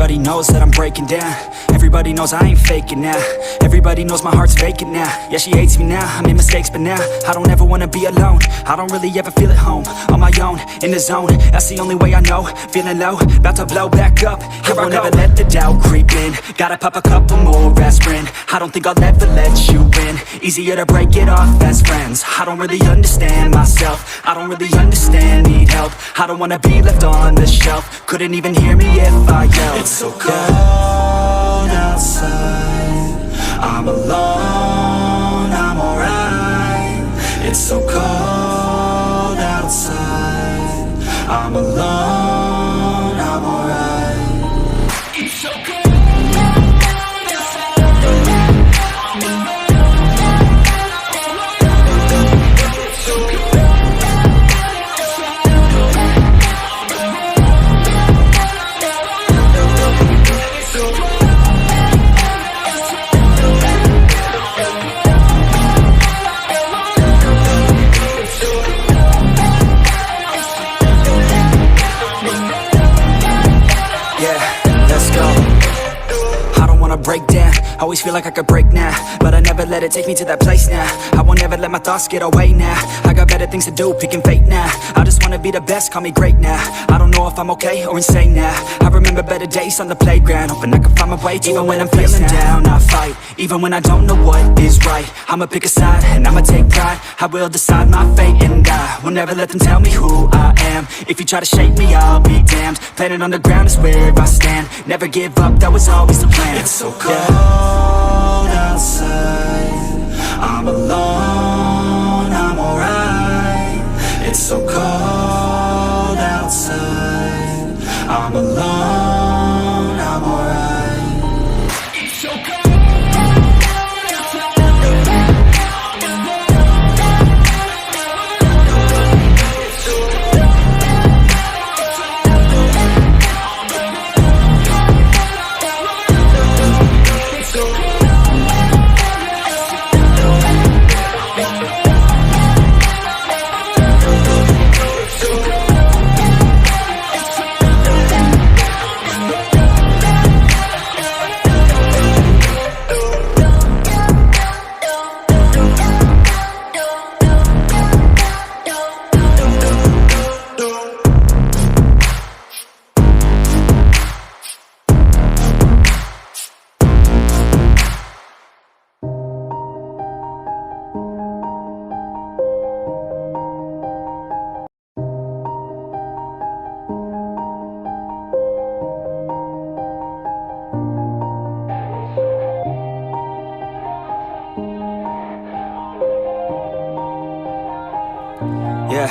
Everybody knows that I'm breaking down. Everybody knows I ain't faking now. Everybody knows my heart's vacant now. Yeah, she hates me now, I made mistakes but now I don't ever wanna be alone. I don't really ever feel at home. On my own, in the zone, that's the only way I know. Feeling low, about to blow back up. Here I won't ever let the doubt creep in. Gotta pop a couple more aspirin. I don't think I'll ever let you in. Easier to break it off best friends. I don't really understand myself. I don't really understand, need help. I don't wanna be left on the shelf. Couldn't even hear me if I yelled. It's so cold outside, I'm alone, I'm alright. It's so cold outside, I'm alone, I'm alright. It's so cold. Break down, always feel like I could break now, but I never let it take me to that place now. I won't ever let my thoughts get away now. I got better things to do, picking fate now. I just wanna be the best, call me great now. I don't know if I'm okay or insane now. I remember better days on the playground, hoping I can find my way. Even when I'm feeling down, I fight. Even when I don't know what is right, I'ma pick a side and I'ma take pride. I will decide my fate and I will never let them tell me who I am. If you try to shake me, I'll be damned. Planet on the ground is where I stand. Never give up, that was always the plan. It's so cold outside, I'm alone, I'm alright. It's so cold outside, I'm alone, I'm alright. It's so cold. Yeah,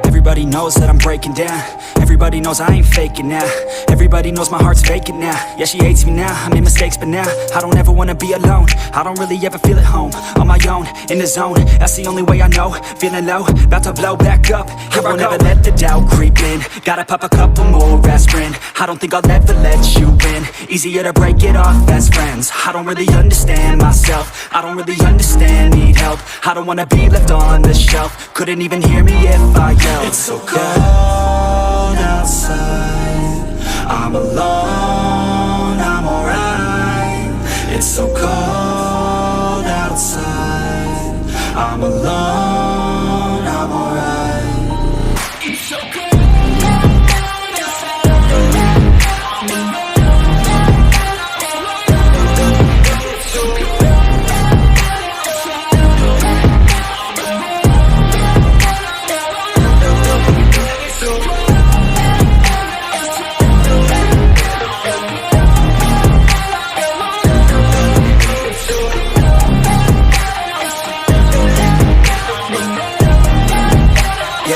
everybody knows that I'm breaking down. Everybody knows I ain't faking now. Everybody knows my heart's vacant now. Yeah, she hates me now, I made mistakes but now I don't ever wanna be alone. I don't really ever feel at home. On my own, in the zone, that's the only way I know. Feeling low, about to blow back up. Here I won't ever let the doubt creep in. Gotta pop a couple more aspirin. I don't think I'll ever let you in. Easier to break it off best friends. I don't really understand myself. I don't really understand, need help. I don't wanna be left on the shelf. Couldn't even hear me if I yelled. It's so cold outside, I'm alone, I'm alright. It's so cold outside, I'm alone.